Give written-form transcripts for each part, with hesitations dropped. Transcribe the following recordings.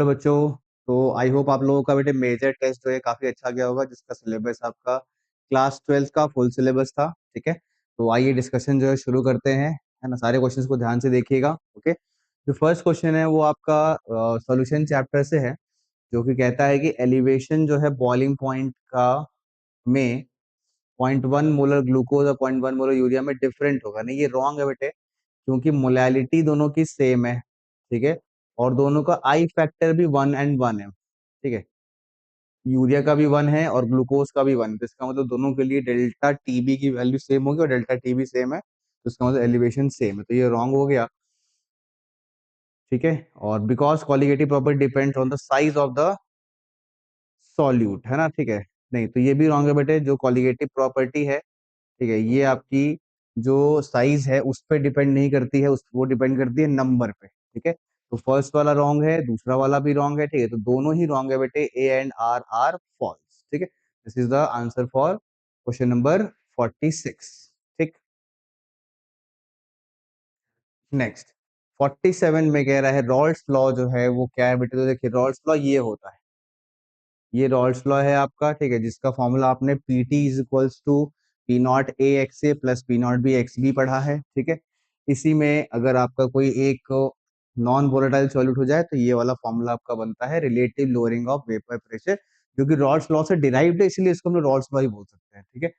Hello बच्चों। तो I hope आप लोगों का बेटे मेजर टेस्ट जो है काफी अच्छा गया होगा, जिसका सिलेबस आपका क्लास 12 का फुल सिलेबस था। ठीक है, तो आइए डिस्कशन जो है शुरू करते हैं, है ना। सारे क्वेश्चंस को ध्यान से देखिएगा। ओके, जो फर्स्ट क्वेश्चन है वो आपका सॉल्यूशन चैप्टर से है, जो कि कहता है कि एलिवेशन जो है बॉइलिंग पॉइंट का में 0.1 मोलर ग्लूकोज और 0.1 मोलर यूरिया में डिफरेंट होगा। नहीं, ये रॉन्ग है बेटे, क्योंकि मोलैलिटी दोनों की सेम है। ठीक है, और दोनों का आई फैक्टर भी 1 और 1 है। ठीक है, यूरिया का भी 1 है और ग्लूकोज का भी 1, तो इसका मतलब दोनों के लिए डेल्टा टीबी की वैल्यू सेम होगी और डेल्टा टीबी सेम है, तो इसका मतलब एलिवेशन सेम है, तो ये रॉन्ग हो गया। ठीक है, और because colligative property depends on the size of the solute, है ना। ठीक है, नहीं तो ये भी रॉन्ग है बेटे। जो कॉलिगेटिव प्रॉपर्टी है, ठीक है, ये आपकी जो साइज है उस पर डिपेंड नहीं करती है, उस वो डिपेंड करती है नंबर पे। ठीक है, तो फर्स्ट वाला रॉन्ग है, दूसरा वाला भी रॉन्ग है। ठीक है, तो दोनों ही रॉन्ग है बेटे, A and R are false. ठीक है, this is the answer for question number 46। ठीक, नेक्स्ट 47 में कह रहा है रॉल्स लॉ जो है वो क्या है बेटे। तो देखिए रॉल्स लॉ ये होता है, ये रॉल्स लॉ है आपका। ठीक है, जिसका फॉर्मूला आपने P T is equals to P not A X A plus P not B X B पढ़ा है। ठीक है, इसी में अगर आपका कोई एक नॉन वोलेटाइल सॉल्यूट हो जाए तो ये वाला फॉर्मूला आपका बनता है relative lowering of vapour pressure, जो कि रॉल्स लॉ से डिराइव्ड है, इसलिए इसको हम लोग रॉल्स लॉ ही बोल सकते हैं। ठीक है,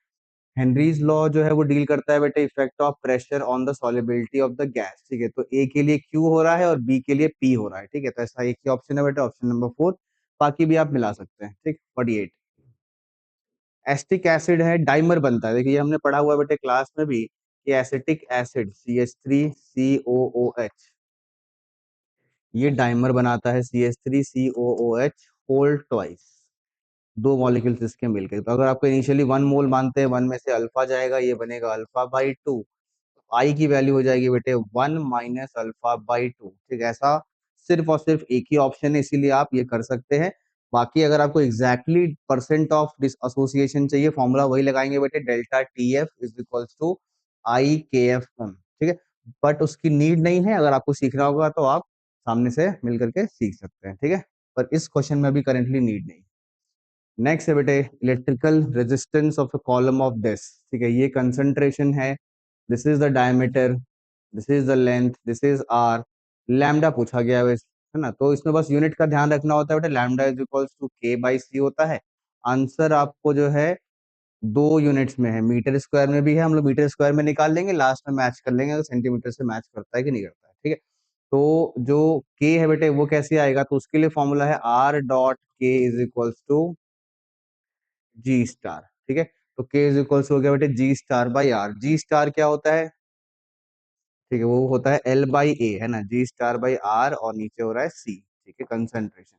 हेनरीज लॉ जो है वो डील करता है बेटे effect of pressure on the solubility of the gas. ठीक है, तो ए के लिए क्यू हो रहा है और बी के लिए पी हो रहा है। ठीक है, तो ऐसा एक ही ऑप्शन है बेटे, ऑप्शन नंबर 4। बाकी भी आप मिला सकते हैं। ठीक, 48 एसिटिक एसिड है, डाइमर बनता है। देखिए ये हमने पढ़ा हुआ बेटे क्लास में भी कि एसिटिक एसिड CH3COOH ये डाइमर बनाता है, CH3COOH होल ट्वाइस, दो मॉलिक्यूल्स इसके मिलकर। तो अगर आपको इनिशियली 1 मोल मानते हैं, 1 में से अल्फा जाएगा, ये बनेगा अल्फा/2, आई की वैल्यू हो जाएगी बेटे 1 - अल्फा/2। ठीक है, ऐसा सिर्फ और सिर्फ एक ही ऑप्शन है, इसीलिए आप ये कर सकते हैं। बाकी अगर आपको exactly percent of dissociation चाहिए, फॉर्मूला वही लगाएंगे बेटे, delta T F is equals to I K F M. ठीक है, बट उसकी नीड नहीं है, अगर आपको सीखना होगा तो आप सामने से मिल करके सीख सकते हैं। ठीक है, पर इस क्वेश्चन में अभी करेंटली नीड नहीं। नेक्स्ट है बेटे electrical resistance of a column of this. ठीक है, ये कंसंट्रेशन है, this is the diameter, this is the length, this is R, lambda पूछा गया है ना। तो इसमें बस यूनिट का ध्यान रखना होता है बेटा, lambda is equals to K/C होता है। आंसर आपको जो है दो यूनिट्स में है, मीटर स्क्वायर में भी है, हम लोग मीटर स्क्वायर में निकाल लेंगे, लास्ट में मैच कर लेंगे अगर सेंटीमीटर से मैच करता है कि नहीं करता है। ठीक है, तो जो K है बेटे वो कैसे आएगा, तो उसके लिए फॉर्मूला है R.K is equals to G star. ठीक है, तो K इज इक्वल्स हो गया बेटे G⁻/R। जी स्टार क्या होता है, ठीक है, वो होता है L/A, है ना। G⁻/R और नीचे हो रहा है C। ठीक है, कंसंट्रेशन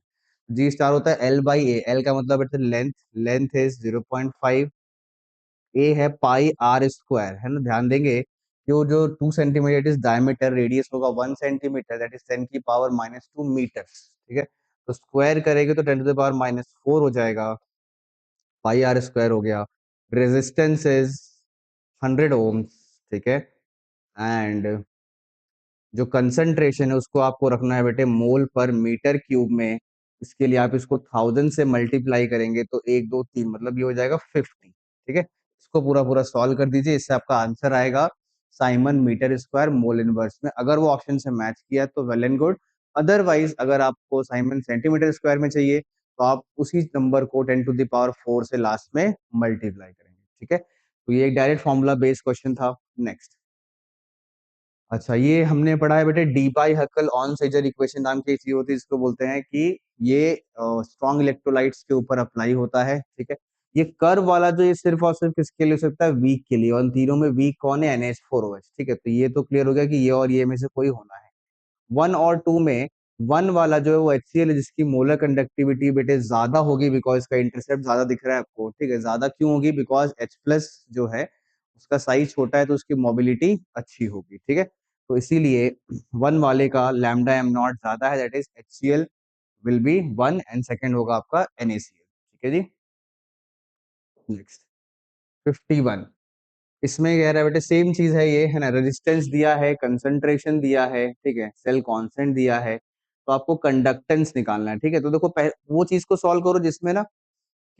जी स्टार होता है L/A। L का मतलब है लेंथ, लेंथ इज 0.5, ए है πr², है ना। ध्यान देंगे जो जो 2 सेंटीमीटर इज डायमीटर, रेडियस होगा 1 सेंटीमीटर, दैट इज 10⁻⁻²मीटर। ठीक है, तो स्क्वायर करेंगे तो 10⁻⁻4 हो जाएगा, πr² हो गया। Resistance is 100 ohms. ठीक है, एंड जो कंसंट्रेशन है उसको आपको रखना है बेटे मोल पर मीटर क्यूब में। इसके लिए आप इसको 1000 से मल्टीप्लाई करेंगे तो 1 2 3 मतलब ये हो जाएगा 50। ठीक है, इसको पूरा पूरा सॉल्व कर दीजिए, इससे आपका आंसर आएगा siemens metre square mole inverse में। अगर वो ऑप्शन से मैच किया तो वेल एंड गुड, अदरवाइज अगर आपको साइमन सेंटीमीटर स्क्वायर में चाहिए तो आप उसी नंबर को 10⁴ से लास्ट में मल्टीप्लाई करेंगे। ठीक है, तो ये एक डायरेक्ट फॉर्मूला बेस्ड क्वेश्चन था। नेक्स्ट, अच्छा ये हमने पढ़ा है बेटे Debye Hückel Onsager equation नाम की चीज होती है, जिसको बोलते हैं कि ये स्ट्रॉन्ग इलेक्ट्रोलाइट्स के ऊपर अप्लाई होता है। ठीक है, ये कर्व वाला जो ये सिर्फ और सिर्फ किसके लिए हो सकता है, वीक के लिए, और इन तीनों में वीक कौन है, NH4OH। ठीक है, तो ये तो क्लियर हो गया कि ये और ये में से कोई होना है। 1 और 2 में 1 वाला जो है वो HCl है, जिसकी मोलर कंडक्टिविटी बेटे ज्यादा होगी, बिकॉज इसका इंटरसेप्ट ज्यादा दिख रहा है आपको। ठीक है, ज्यादा क्यों होगी, बिकॉज H+ जो है उसका साइज छोटा है तो उसकी मोबिलिटी अच्छी होगी। ठीक है, तो इसीलिए 1 वाले का लैम्डा एम नॉट ज्यादा है, that is HCl will be 1 and second होगा आपका NaCl। ठीक है जी, नेक्स्ट 51, इसमें कह रहा है बेटे सेम चीज है ये, है ना। रेजिस्टेंस दिया है, कंसंट्रेशन दिया है, ठीक है, सेल कांस्टेंट दिया है, तो आपको कंडक्टेंस निकालना है। ठीक है, तो देखो वो चीज को सॉल्व करो जिसमें ना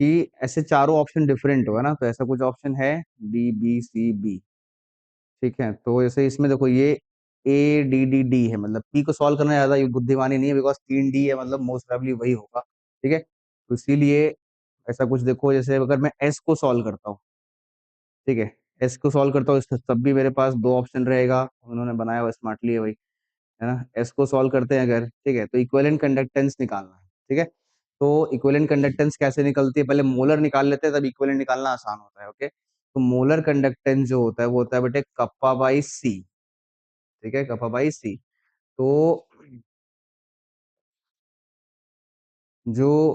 कि ऐसे चारों ऑप्शन डिफरेंट हो, है ना। तो ऐसा कुछ ऑप्शन है डी बी सी बी। ठीक है, तो जैसे इसमें देखो ये ए डी डी डी है, मतलब पी को सॉल्व करना ज्यादा बुद्धिमानी नहीं है, बिकॉज 3 डी है, मतलब मोस्ट प्रोबेबली वही होगा। ठीक है, तो इसीलिए ऐसा कुछ देखो, जैसे अगर मैं एस को सॉल्व करता हूँ, ठीक है, एस को सॉल्व करता हूँ तब भी मेरे पास दो ऑप्शन रहेगा, उन्होंने बनाया हुआ स्मार्टली है भाई, है ना। एस को सॉल्व करते हैं अगर, ठीक है, तो इक्विवेलेंट कंडक्टेंस निकालना है। ठीक है, तो इक्विवेलेंट कंडक्टेंस कैसे निकलती है, पहले मोलर निकाल लेते हैं, तब इक्विवेलेंट निकालना आसान होता है। ओके, तो मोलर कंडक्टेंस जो होता है वो होता है बेटे कप्पा बाई सी। ठीक है, कप्पा बाई सी। तो जो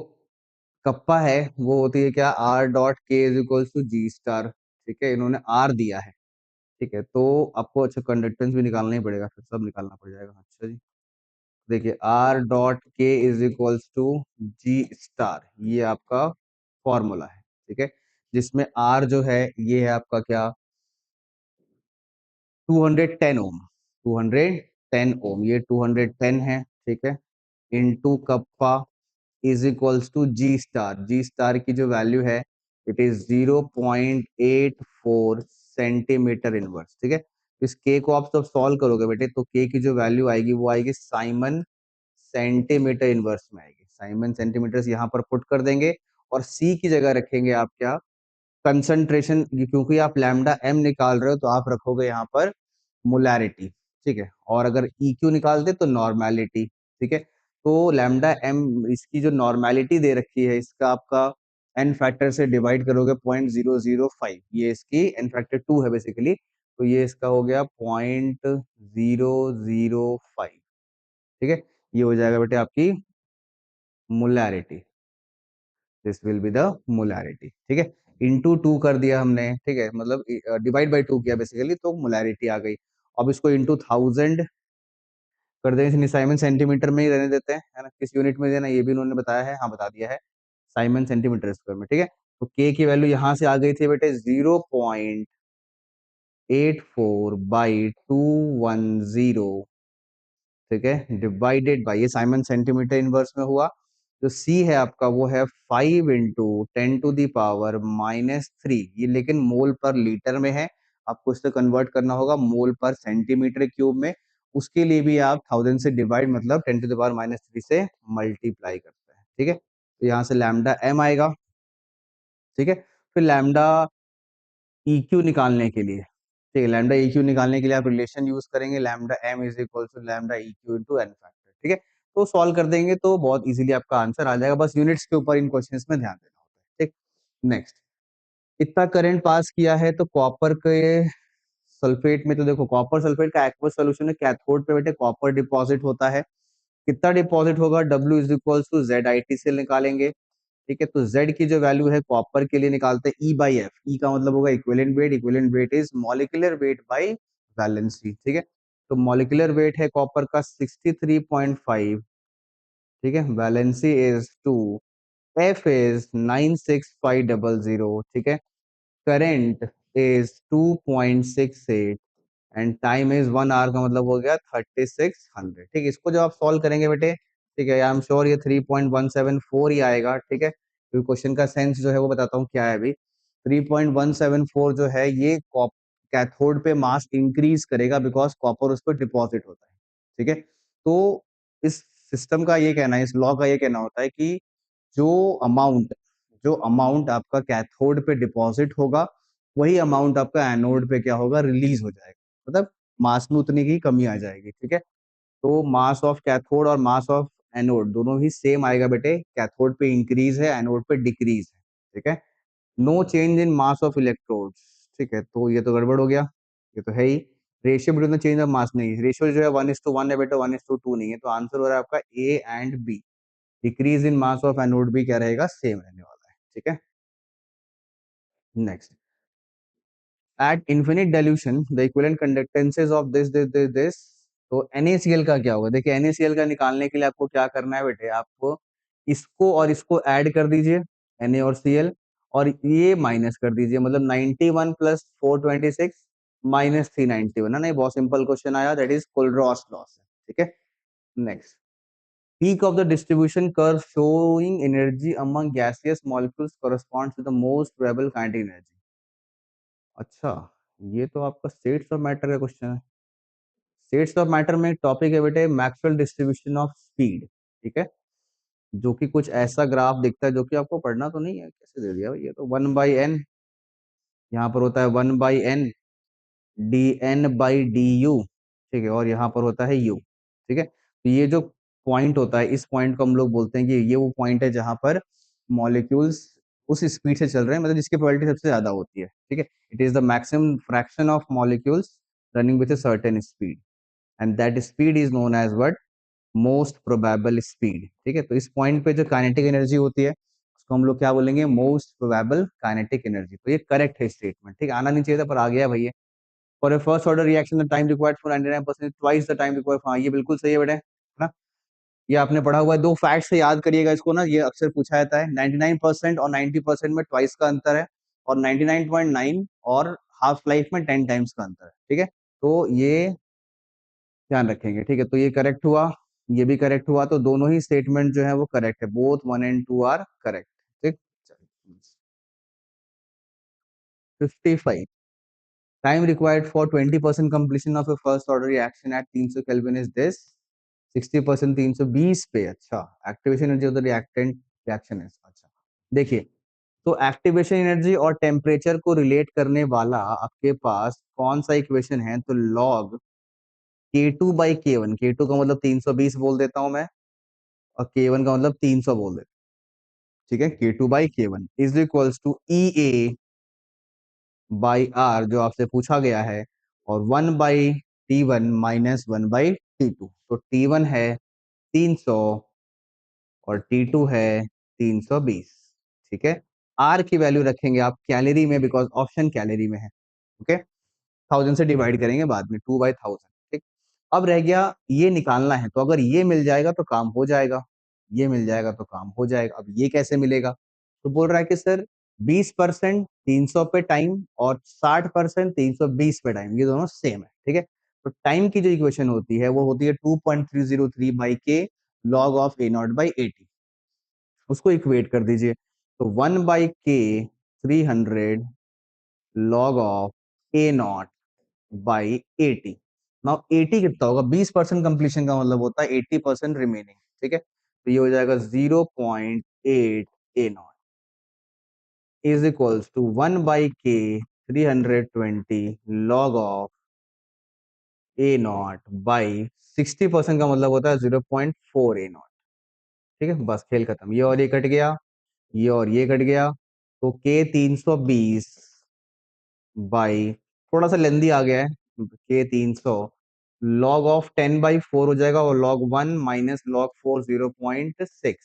कप्पा है वो होती है क्या, R dot K is equals to G star. ठीक है, इन्होंने आर दिया है। ठीक है, तो आपको अच्छा कंडक्टेंस भी निकालना ही पड़ेगा, फिर सब निकालना पड़ जाएगा। अच्छा जी, देखिए R dot K is equals to G star, ये आपका फॉर्मूला है। ठीक है, जिसमें आर जो है ये है आपका क्या, 210 ओम। 210 ओम, ये 210 है। ठीक है, into kappa is equals to G star. G star की जो वैल्यू है इट इज 0.84 सेंटीमीटर इनवर्स। ठीक है, इस के को आप सब सॉल्व करोगे बेटे, तो के की जो वैल्यू आएगी वो आएगी साइमन सेंटीमीटर इनवर्स में आएगी। साइमन सेंटीमीटर यहाँ पर पुट कर देंगे, और सी की जगह रखेंगे आप क्या, कंसंट्रेशन। क्योंकि आप लैम्डा एम निकाल रहे हो तो आप रखोगे यहाँ पर मोलैरिटी। ठीक है, और अगर ई क्यू निकालते तो नॉर्मेलिटी। ठीक है, तो लैम्डा एम, इसकी जो नॉर्मेलिटी दे रखी है, इसका आपका एन फैक्टर से डिवाइड करोगे 0.005, ये इसकी एन फैक्टर 2 है बेसिकली, तो ये इसका हो गया 0.005। ठीक है, ये हो जाएगा बेटे आपकी molarity. This will be the molarity. ठीक है, इंटू टू कर दिया हमने। ठीक है, मतलब डिवाइड बाई टू किया बेसिकली, तो मोलैरिटी आ गई। अब इसको इंटू 1000 कर दें, इसलिए साइमन सेंटीमीटर में ही रहने देते हैं, है ना। किस यूनिट में देना ये भी उन्होंने बताया है, हाँ बता दिया है, साइमन सेंटीमीटर स्क्वायर में। ठीक है, तो के की वैल्यू यहाँ से आ गई थी बेटे 0.84/210। ठीक है, डिवाइडेड बाई, ये साइमन सेंटीमीटर इनवर्स में हुआ। जो सी है आपका वो है 5 × 10⁻³ ये लेकिन मोल पर लीटर में है, आपको इससे कन्वर्ट करना होगा मोल पर सेंटीमीटर क्यूब में। उसके लिए भी आप 1000 से डिवाइड, मतलब 10⁻³ से मल्टीप्लाई करते हैं। ठीक है, तो यहाँ से लैम्डा एम आएगा। ठीक है, फिर लैम्डा EQ निकालने के लिए, ठीक है, लैम्डा EQ निकालने के लिए आप रिलेशन यूज करेंगे, lambda M is equal to lambda EQ into N factor. ठीक है, तो सॉल्व कर देंगे तो बहुत इजीली आपका आंसर आ जाएगा, बस यूनिट्स के ऊपर इन क्वेश्चंस में ध्यान देना होता है। ठीक, नेक्स्ट, इतना करंट पास किया है तो कॉपर के सल्फेट में, तो देखो कॉपर सल्फेट का एक्वस सोल्यूशन है, कैथोड पे बेटे कॉपर डिपॉजिट होता है। कितना डिपॉजिट होगा, W is equal to ZIT से निकालेंगे। ठीक है, तो Z की जो वैल्यू है कॉपर के लिए निकालते हैं E/F। E का मतलब होगा equivalent weight, equivalent weight is molecular weight by valency. ठीक है, तो मॉलिक्यूलर वेट है कॉपर का 63.5। ठीक है, वैलेंसी इज 2, F इज 96500। ठीक है, current is 2.68 and time is 1 hour, का मतलब हो गया 3600। ठीक है, इसको जब आप सॉल्व करेंगे बेटे, ठीक है, आई एम श्योर ये 3.174 ही आएगा। ठीक है, क्योंकि क्वेश्चन का सेंस जो है वो बताता हूँ क्या है अभी। 3.174 जो है ये कैथोड पे मास इंक्रीज करेगा, बिकॉज कॉपर उस पर डिपॉजिट होता है। ठीक है, तो इस सिस्टम का ये कहना है, इस लॉ का ये कहना होता है कि जो अमाउंट जो अमाउंट आपका कैथोड पे डिपॉजिट होगा, वही अमाउंट आपका एनोड पे क्या होगा, रिलीज हो जाएगा, मतलब मास में उतनी की कमी आ जाएगी। ठीक है, तो मास ऑफ कैथोड और मास ऑफ एनोड दोनों ही सेम आएगा बेटे, कैथोड पे इंक्रीज है, एनोड पे डिक्रीज है। ठीक है, no change in mass of electrodes. ठीक है, तो ये तो गड़बड़ हो गया, ये तो है ही। Ratio between the change of mass नहीं, रेशियो जो है 1:1 है बेटा, 1:2 नहीं है, तो आंसर हो रहा है आपका A and B. Decrease in mass of anode भी क्या रहेगा, सेम रहने वाला है। ठीक है, next, at infinite dilution the equivalent conductances of this. तो NaCl का क्या होगा, देखिए NaCl का निकालने के लिए आपको क्या करना है बेटे, आपको इसको और इसको ऐड कर दीजिए, Na और Cl, और ये माइनस कर दीजिए, मतलब 91 + 426 - 391 है ना। ये बहुत सिंपल क्वेश्चन आया, दैट इज कोलरॉस लॉस। ठीक है, next, Peak of the distribution curve showing energy among gaseous molecules corresponds to the most probable kinetic energy. अच्छा, ये तो आपका स्टेट्स ऑफ मैटर का क्वेश्चन है। स्टेट्स ऑफ मैटर में टॉपिक है बेटे मैक्सवेल डिस्ट्रीब्यूशन ऑफ स्पीड, ठीक है, जो कि कुछ ऐसा ग्राफ दिखता है, जो कि आपको पढ़ना तो नहीं है, कैसे दे दिया भाई, ये तो 1/n, यहाँ पर होता है 1/n dN/du, ठीक है, और यहाँ पर होता है u, ठीक है। तो ये जो पॉइंट होता है, इस पॉइंट को हम लोग बोलते हैं कि ये वो पॉइंट है जहां पर मॉलिक्यूल्स उस स्पीड से चल रहे हैं, मतलब जिसकी प्रोबेबिलिटी सबसे ज्यादा होती है, ठीक है। It is the maximum fraction of molecules running with a certain speed, and that speed is known as what, most probable speed, ठीक है। तो इस पॉइंट पे जो काइनेटिक एनर्जी होती है उसको हम लोग क्या बोलेंगे, मोस्ट प्रोबेबल काइनेटिक एनर्जी। तो ये करेक्ट है स्टेटमेंट, ठीक है, आना नहीं चाहिए था पर आ गया भैया। For a first order reaction the time required for 99% twice the time required, हाँ ये बिल्कुल सही है बेटा, है ना। ये आपने पढ़ा हुआ है, दो फैक्ट से याद करिएगा इसको ना, ये अक्सर पूछा जाता है। 99% और 90% में ट्वाइस का अंतर है, और 99.9 और हाफ लाइफ में 10 टाइम्स का अंतर है, ठीक है। तो ये ध्यान रखेंगे, ठीक है। तो ये करेक्ट हुआ, ये भी करेक्ट हुआ, तो दोनों ही स्टेटमेंट जो है वो करेक्ट है, बोथ 1 and 2 आर करेक्ट, ठीक। 55 time required for 20% completion of a first order reaction at 300 Kelvin is this, 60% 320 पे, अच्छा, activation energy of the reactant reaction है, अच्छा। देखिए, तो एक्टिवेशन एनर्जी और टेम्परेचर को रिलेट करने वाला आपके पास कौन सा इक्वेशन है, तो लॉग K2/K1, K2 का मतलब 320 बोल देता हूं मैं, और K1 का मतलब 300 बोल देता हूं, ठीक है। K2/K1 is equals to EA/R जो आपसे पूछा गया है, और 1/T1 माइनस 1/T2। तो T1 है 300 और T2 है 320, ठीक है। R की वैल्यू रखेंगे आप कैलोरी में, बिकॉज ऑप्शन कैलोरी में है, ओके। 1000 से डिवाइड करेंगे बाद में, 2/1000, ठीक। अब रह गया ये निकालना है, तो अगर ये मिल जाएगा तो काम हो जाएगा, ये मिल जाएगा तो काम हो जाएगा। अब ये कैसे मिलेगा, तो बोल रहा है कि सर 20% 300 पे टाइम और 60% 320 पे टाइम, ये दोनों सेम है, ठीक है। तो टाइम की जो इक्वेशन होती है वो होती है 2.303/k log ऑफ A0/80, उसको इक्वेट कर दीजिए। तो 1/k 300 log of A0/80। Now 80 कितना होगा, 20% कंप्लीशन का मतलब होता है 80% रिमेनिंग, ठीक है। तो ये हो जाएगा 0.8 A0 is equals to 1/k 320 log of A0/60% का मतलब होता है 0.4 A0, ठीक है। बस खेल खत्म, ये और ये कट गया, ये और ये कट गया, तो K 320 बाई, थोड़ा सा लेंदी आ गया है, K 300 लॉग ऑफ 10/4 हो जाएगा, और लॉग 1 माइनस लॉग 4 0.6,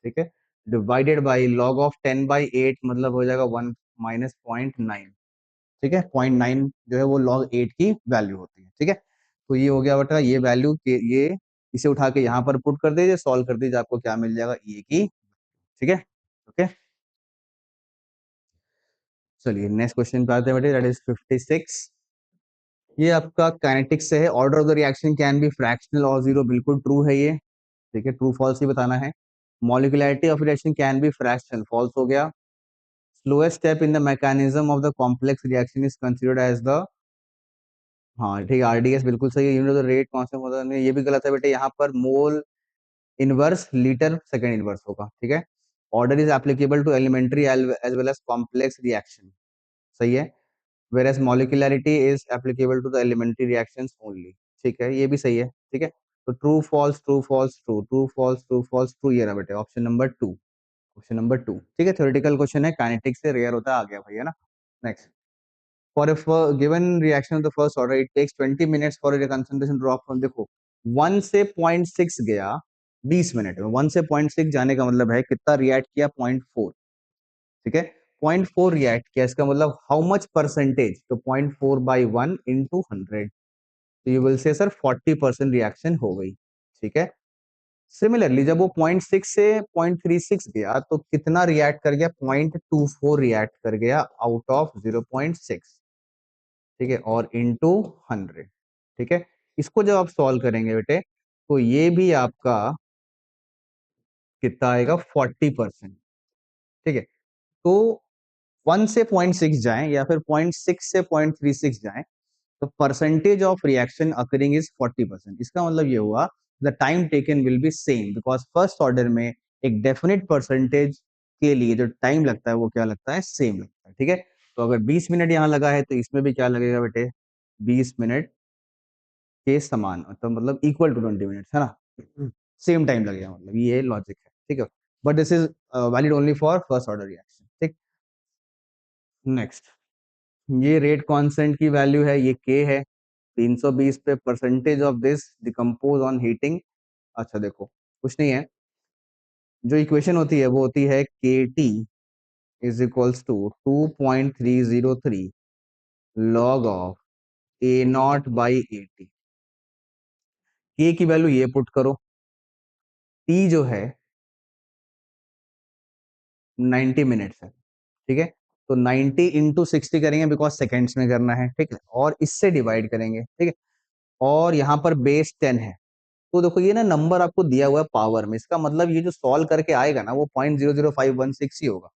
ठीक है, डिवाइडेड बाई लॉग ऑफ 10/8 मतलब हो जाएगा 1 माइनस 0.9, ठीक है। 0.9 जो है वो लॉग 8 की वैल्यू होती है, ठीक है। तो ये हो गया बेटा, ये वैल्यू के ये इसे उठा के यहाँ पर पुट कर दीजिए, सॉल्व कर दीजिए, आपको क्या मिल जाएगा, ये की, ठीक है, ओके। चलिए नेक्स्ट क्वेश्चन पे आते हैं बेटे, दैट इज 56। ये आपका काइनेटिक्स से है, order of the reaction can be fractional और जीरो, बिल्कुल ट्रू है ये, ठीक है, ट्रू फॉल्स ही बताना है। Molecularity of reaction can be fractional, false हो गया। Slowest step in the mechanism of the complex reaction is considered as the, हाँ ठीक है, आरडीएस बिल्कुल सही है, unit of the rate constant होता है, ये भी गलत है बेटे, यहाँ पर mole inverse litre second inverse होगा, ठीक है। Order is applicable to elementary as well as complex reaction, सही है। whereas molecularity is applicable to the elementary reactions only, ठीक है, ये भी सही है, ठीक है। तो true false true false true, true false true false true, ये रहा बेटे ऑप्शन नंबर 2, ऑप्शन नंबर 2, ठीक है। थ्योरेटिकल क्वेश्चन है, काइनेटिक्स से रेयर होता है, आ गया भाई, है ना। Next, for a given reaction of the first order it takes 20 minutes for a concentration drop from, देखो 1 से 0.6 गया 20 मिनट में, 1 से 0.6 जाने का मतलब है कितना रिएक्ट किया, 0.4, ठीक है। 0.4 रिएक्ट किया, इसका मतलब हाउ मच परसेंटेज, तो 0.4/1 इंटू 100, तो you will say sir 40% reaction हो गई, ठीक है। सिमिलरली जब वो 0.6 से 0.36 गया तो कितना रिएक्ट कर गया, 0.24 रिएक्ट कर गया आउट ऑफ 0.6, ठीक है, और इंटू 100, ठीक है। इसको जब आप सॉल्व करेंगे बेटे, तो ये भी आपका कितना आएगा 40%। ठीक है, तो 1 से 0.6 जाएं या फिर 0.6 से 0.36 जाएं, तो percentage of reaction occurring is 40%। इसका मतलब ये हुआ the time taken will be same, because first order में एक डेफिनेट परसेंटेज के लिए जो टाइम लगता है वो क्या लगता है, सेम लगता है। ठीक है, तो अगर 20 मिनट यहाँ लगा है तो इसमें भी क्या लगेगा बेटे, 20 मिनट के समान, तो मतलब इक्वल टू 20 मिनट्स, है ना, सेम टाइम लगेगा, मतलब ये लॉजिक है। ठीक है, but this is valid only for first order reaction. ठीक, नेक्स्ट, ये रेट कांस्टेंट की वैल्यू है, ये के है, 320 पे percentage of this decompose on heating. अच्छा देखो, कुछ नहीं है, जो इक्वेशन होती है वो होती है K T is equals to 2.303 log of A not by A T. K की वैल्यू ये पुट करो, टी जो है 90 मिनट्स है। ठीक है, तो 90 इंटू 60 करेंगे बिकॉज सेकेंड्स में करना है। ठीक है, और इससे डिवाइड करेंगे। ठीक है, और यहाँ पर बेस 10 है, तो देखो ये ना नंबर आपको दिया हुआ है पावर में, इसका मतलब ये जो सॉल्व करके आएगा ना वो 0.00516 ही होगा।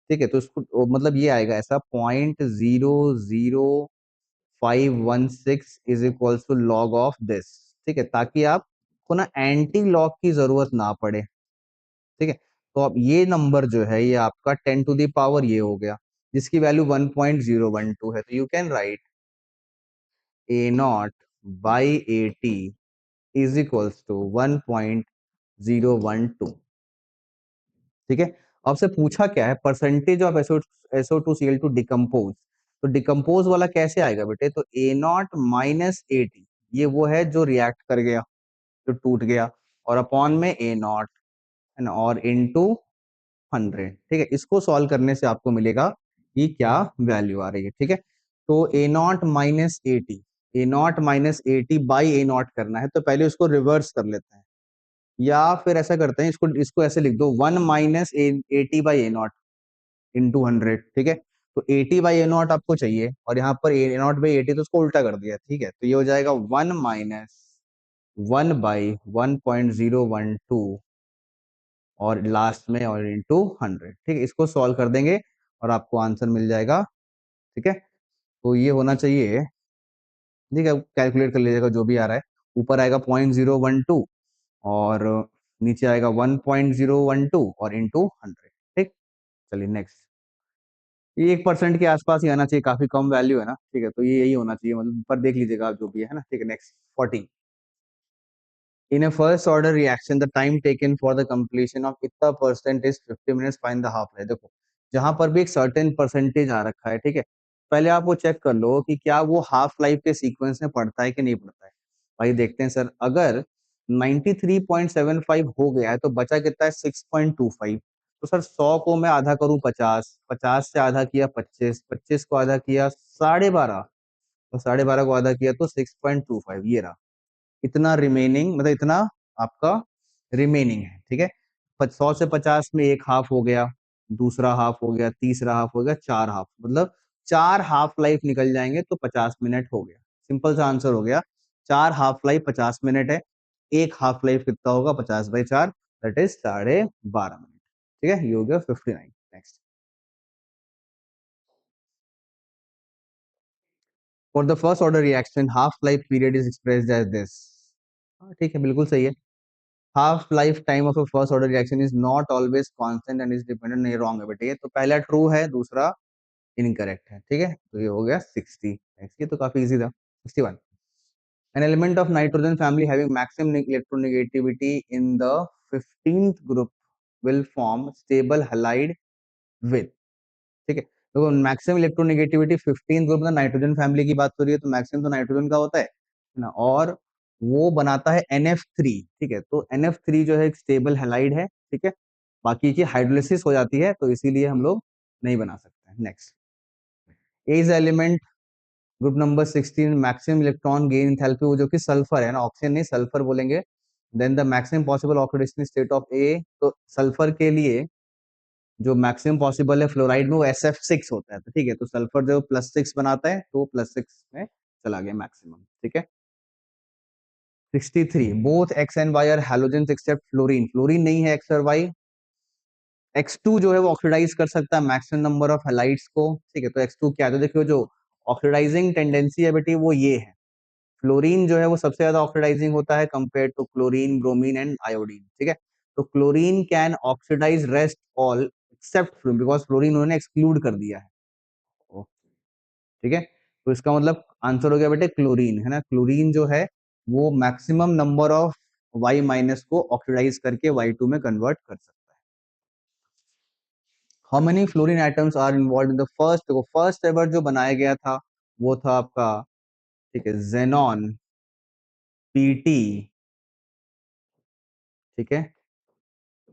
ठीक है, तो इसको मतलब ये आएगा ऐसा, 0.00516 is equals to log of this. ठीक है, ताकि आपको ना एंटी लॉग की जरूरत ना पड़े। ठीक है, तो अब ये नंबर जो है ये आपका 10 टू द पावर ये हो गया, जिसकी वैल्यू 1.012 है, तो you can write A not by A T is equals to 1.012। ठीक है, आपसे पूछा क्या है, percentage of SO2 Cl2 decompose, तो डिकम्पोज वाला कैसे आएगा बेटे, तो A not minus A T, ये वो है जो रिएक्ट कर गया, जो टूट गया, और अपॉन में ए नॉट, है ना, और इनटू 100। ठीक है, इसको सॉल्व करने से आपको मिलेगा कि क्या वैल्यू आ रही है। ठीक है, तो A not minus A T, A not minus A T by A naught करना है, तो पहले उसको रिवर्स कर लेते हैं, या फिर ऐसा करते हैं, इसको इसको ऐसे लिख दो, 1 - 80/A0 इंटू 100। ठीक है, तो 80/A0 आपको चाहिए, और यहाँ पर A0/80, तो उसको उल्टा कर दिया। ठीक है, तो ये हो जाएगा 1 - 1/1.012, और लास्ट में और इंटू 100। ठीक है, इसको सॉल्व कर देंगे और आपको आंसर मिल जाएगा। ठीक है, तो ये होना चाहिए, ठीक है, कैलकुलेट कर लीजिएगा जो भी आ रहा है, ऊपर आएगा 0.012, और नीचे आएगा 1.012 और इंटू 100। ठीक, चलिए नेक्स्ट, ये 1% के आसपास ही आना चाहिए, काफी कम वैल्यू है ना। ठीक है, तो ये यही होना चाहिए, मतलब पर देख लीजिएगा आप जो भी है ना। ठीक है, next 14, in a first order reaction the time taken for the completion of इतना percent is 50 minutes, find the half life। देखो, जहां पर भी एक सर्टेन परसेंटेज आ रखा है, ठीक है, पहले आप वो चेक कर लो कि क्या वो हाफ लाइफ के सीक्वेंस में पड़ता है कि नहीं पड़ता है। भाई देखते हैं सर, अगर 93.75 हो गया है तो बचा कितना है, 6.25। तो सर 100 को मैं आधा करूं 50, 50 से आधा किया 25, 25 को आधा किया 12.5, तो 12.5 को आधा किया तो 6.25, ये रहा। इतना रिमेनिंग, मतलब इतना आपका रिमेनिंग है। ठीक है, 100 से 50 में एक हाफ हो गया, दूसरा हाफ हो गया, तीसरा हाफ हो गया, चार हाफ, मतलब चार हाफ लाइफ निकल जाएंगे तो 50 मिनट हो गया। सिंपल सा आंसर हो गया, चार हाफ लाइफ 50 मिनट है, एक हाफ लाइफ कितना होगा, 50/4, दैट इज 12.5 मिनट। ठीक है, ये हो गया 59। Next, for the first order reaction half life period is expressed as this. ठीक है, बिल्कुल सही है, half life time of a first order reaction is not always constant and is dependent, नहीं रॉन्ग है बेटे, ये तो पहला ट्रू है, दूसरा इनकरेक्ट है। ठीक है, तो ये हो गया 60। ये तो काफी इजी था। 61, an element of nitrogen family having maximum electronegativity in the 15th group will form stable halide with। ठीक है, तो मैक्सिमम इलेक्ट्रोनेगेटिविटी 15 ग्रुप में नाइट्रोजन फैमिली की बात हो रही है, तो मैक्सिमम तो नाइट्रोजन का होता है ना, और वो बनाता है NF3। ठीक है, तो NF3 जो है एक स्टेबल हैलाइड है। ठीक है, बाकी की हाइड्रोलिसिस हो जाती है, तो इसीलिए हम लोग नहीं बना सकते। Next, as element group number 16 maximum electron gain enthalpy, वो जो कि सल्फर है ना, ऑक्सीजन नहीं सल्फर बोलेंगे। Then the maximum possible oxidation state of A, तो सल्फर के लिए जो मैक्सिमम पॉसिबल है फ्लोराइड में वो SF6 होता है। तो ठीक है, तो सल्फर जो +6 बनाता है तो +6 में चला गया मैक्सिमम। ठीक है, 63 both X and Y are halogens except fluorine, fluorine नहीं है एक्स और वाई। X2 जो है वो ऑक्सीडाइज कर सकता है मैक्सिमम नंबर ऑफ हैलाइड्स को, ठीक है। तो X2 क्या है, तो देखियो जो ऑक्सीडाइजिंग टेंडेंसी है बेटी वो ये है। फ्लोरीन जो है वो सबसे ज्यादा ऑक्सीडाइजिंग होता है compare to chlorine, bromine and iodine, ठीक है। तो chlorine can oxidise rest all except fluorine, because fluorine उन्होंने एक्सक्लूड कर दिया है। ओ, ठीक है। तो इसका मतलब आंसर हो गया बेटे क्लोरीन, है ना। क्लोरीन जो है वो maximum number of Y minus को ऑक्सीडाइज करके वाई टू में कन्वर्ट कर सकता है। How many fluorine atoms are involve in the first, देखो फर्स्ट एवर जो बनाया गया था वो था आपका, ठीक है, जेनॉन, पीटी, ठीक है,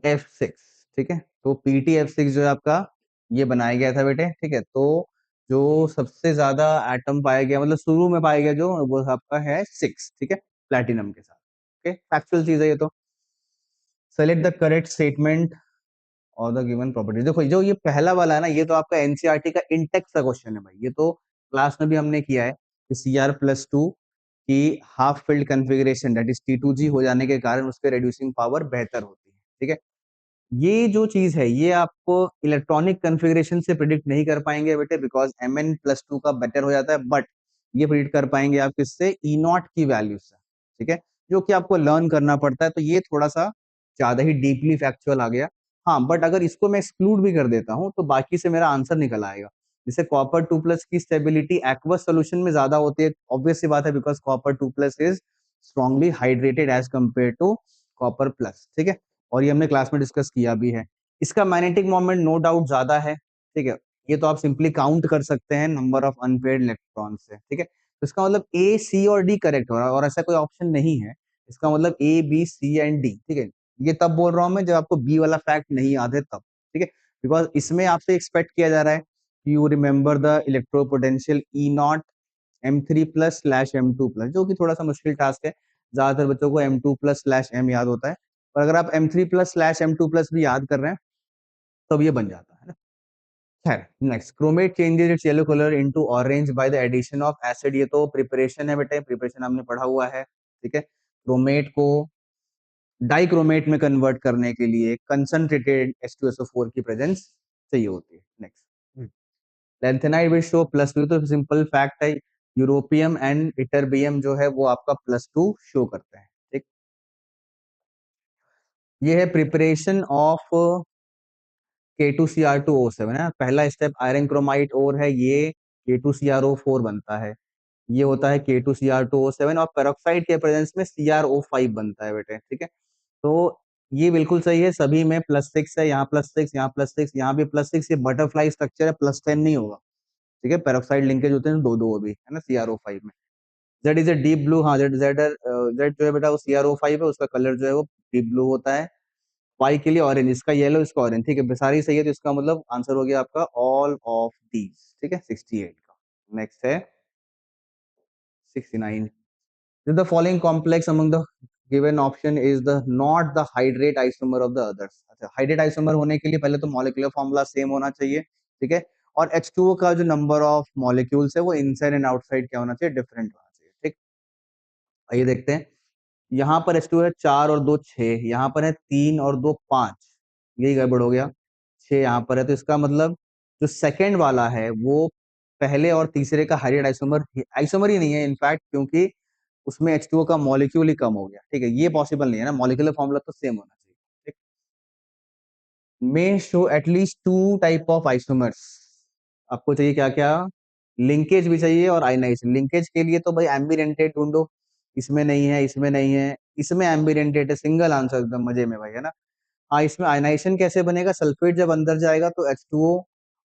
F6, ठीक है। तो पीटी F6 जो है आपका ये बनाया गया था बेटे, ठीक है। तो जो सबसे ज्यादा एटम पाया गया, मतलब शुरू में पाया गया जो, वो आपका है 6, ठीक है, प्लैटिनम के साथ। ओके, फैक्चुअल चीज है ये तो। सेलेक्ट द करेक्ट स्टेटमेंट और द गिवन प्रॉपर्टी। देखो जो ये पहला वाला है ना, ये तो आपका एनसीईआरटी का इंटेक्स का क्वेश्चन है भाई, ये तो क्लास में भी हमने किया है कि Cr+2 की half field configuration that is T2G हो जाने के कारण उसके रिड्यूसिंग पावर बेहतर होती है, ठीक है। ये जो चीज है ये आपको इलेक्ट्रॉनिक कॉन्फ़िगरेशन से प्रिडिक्ट नहीं कर पाएंगे बेटे, बिकॉज Mn+2 का बेटर हो जाता है, बट ये प्रिडिक्ट कर पाएंगे आप किससे, E0 की वैल्यू से, ठीक है, जो कि आपको लर्न करना पड़ता है। तो ये थोड़ा सा ज्यादा ही डीपली फैक्चुअल आ गया। हाँ, बट अगर इसको मैं एक्सक्लूड भी कर देता हूँ तो बाकी से मेरा आंसर निकल आएगा। जैसे कॉपर 2+ की स्टेबिलिटी एक्वस सोल्यूशन में ज्यादा होती है, ऑब्वियस सी बात है, because copper 2+ is strongly hydrated as compared to copper+, ठीक है। और ये हमने क्लास में डिस्कस किया भी है। इसका मैग्नेटिक मोमेंट नो डाउट ज्यादा है, ठीक है। ये तो आप सिंपली काउंट कर सकते हैं नंबर ऑफ अनपेयर्ड इलेक्ट्रॉन से, ठीक है। तो इसका मतलब ए, सी और डी करेक्ट हो रहा है, और ऐसा कोई ऑप्शन नहीं है। इसका मतलब ए, बी, सी एंड डी, ठीक है। ये तब बोल रहा हूं मैं जब आपको बी वाला फैक्ट नहीं याद है तब, ठीक है। बिकॉज इसमें आपसे एक्सपेक्ट किया जा रहा है कि you remember the इलेक्ट्रोपोटेंशियल E0 M3+ / M2+, जो कि थोड़ा सा मुश्किल टास्क है। ज्यादातर बच्चों को M2+/M याद होता है, और अगर आप M3+/M2+ भी याद कर रहे हैं तब ये बन जाता है ना। खैर, next, chromate changes its yellow colour into orange by the addition of acid. ये तो प्रिपरेशन है बेटे, प्रिपरेशन हमने पढ़ा हुआ है, ठीक है। क्रोमेट को डाइक्रोमेट में कन्वर्ट करने के लिए कंसंट्रेटेड H2SO4 की प्रेजेंस चाहिए होती है। नेक्स्ट, लैंथेनाइड विल शो +2, तो सिंपल फैक्ट है, यूरोपियम एंड इटरबियम जो है वो आपका +2 शो करते हैं, ठीक। ये है प्रिपरेशन ऑफ K2Cr2O7 है। पहला स्टेप आयरन क्रोमाइट ओर है, ये K2CrO4 बनता है। ये होता है K2Cr2O7, और पेरोक्साइड के प्रेजेंस में CrO5 बनता है बेटे, ठीक है। तो ये बिल्कुल सही है, सभी में +6 है, यहाँ +6, यहाँ +6, यहाँ भी +6। ये बटरफ्लाई स्ट्रक्चर है, +10 नहीं होगा, ठीक है। पेरोक्साइड लिंकेज होते हैं दो दो अभी, है ना, CrO5 में। Z is a deep blue, हाँ जेड जो है बेटा वो CrO5 है, उसका कलर जो है वो डीप ब्लू होता है। वाई के लिए ऑरेंज, इसका येलो, इसका ऑरेंज, ठीक है। सारी सही है, तो इसका मतलब आंसर हो गया आपका ऑल ऑफ दीज, ठीक है, 68 का। नेक्स्ट है 69, the following complex among the given option is the not the hydrate isomer of the others. अच्छा, हाइड्रेट आइसोमर होने के लिए पहले तो मॉलिक्यूलर फॉर्मूला सेम होना चाहिए, ठीक है। और H2O का जो नंबर ऑफ मॉलिक्यूल्स है वो इनसाइड एंड आउटसाइड क्या होना चाहिए, डिफरेंट होना चाहिए, ठीक। आइए देखते हैं। यहाँ पर H2 है 4 और 2 6, यहाँ पर है 3 और 2 5, यही गड़बड़ हो गया। 6 यहाँ पर है, तो इसका मतलब जो सेकंड वाला है वो पहले और तीसरे का हाइड्रेट आइसोमर, आइसोमर ही नहीं है इनफैक्ट, क्योंकि उसमें H2O का मॉलिक्यूल ही कम हो गया, ठीक है। ये पॉसिबल नहीं है ना, मॉलिक्यूलर फॉर्मूला तो सेम होना चाहिए, ठीक। May show at least 2 type of isomers. आपको चाहिए क्या क्या, लिंकेज भी चाहिए और आयनाइजेशन। लिंकेज के लिए तो भाई एम्बिडेंटेट ढूंढो, इसमें नहीं है, इसमें नहीं है, इसमें एम्बिडेंटेट है, सिंगल आंसर एकदम मजे में भाई, है ना। हाँ, इसमें आयनाइजेशन कैसे बनेगा, सल्फेट जब अंदर जाएगा तो H2O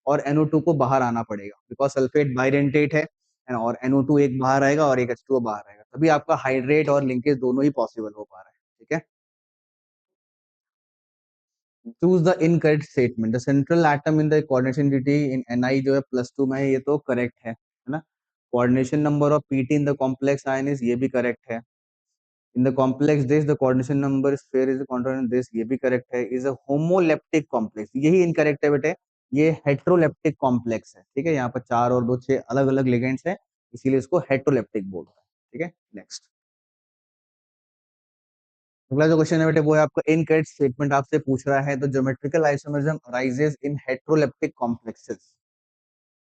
और NO2 को बाहर आना पड़ेगा, बिकॉज सल्फेट बाइडेंटेट है, और NO2 एक बाहर आएगा और एक H2O बाहर आएगा, तभी आपका हाइड्रेट और लिंकेज दोनों ही पॉसिबल हो पा रहा है, ठीक है। Choose the incorrect statement, the central atom in the coordination duty in Ni जो है +2 में है, ये तो करेक्ट है ना। Coordination number of Pt in the complex ion is, ये भी करेक्ट है। In the complex this the coordination number sphere is contrast this, ये भी करेक्ट है। इज अ होमोलेप्टिक कॉम्प्लेक्स, यही इनकरेक्ट है बेटे, ये हेट्रोलेप्टिक कॉम्प्लेक्स है, ठीक है। यहाँ पर 4 और 2 6 अलग अलग लिगेंड्स है, इसीलिए इसको हेट्रोलेप्टिक बोलता है, ठीक है। नेक्स्ट, अगला जो क्वेश्चन है बेटे वो है आपका इनकरेक्ट स्टेटमेंट आपसे पूछ रहा है, तो ज्योमेट्रिकल आइसोमरिज्म अराइजेस इन हेटेरोलेप्टिक कॉम्प्लेक्सेस।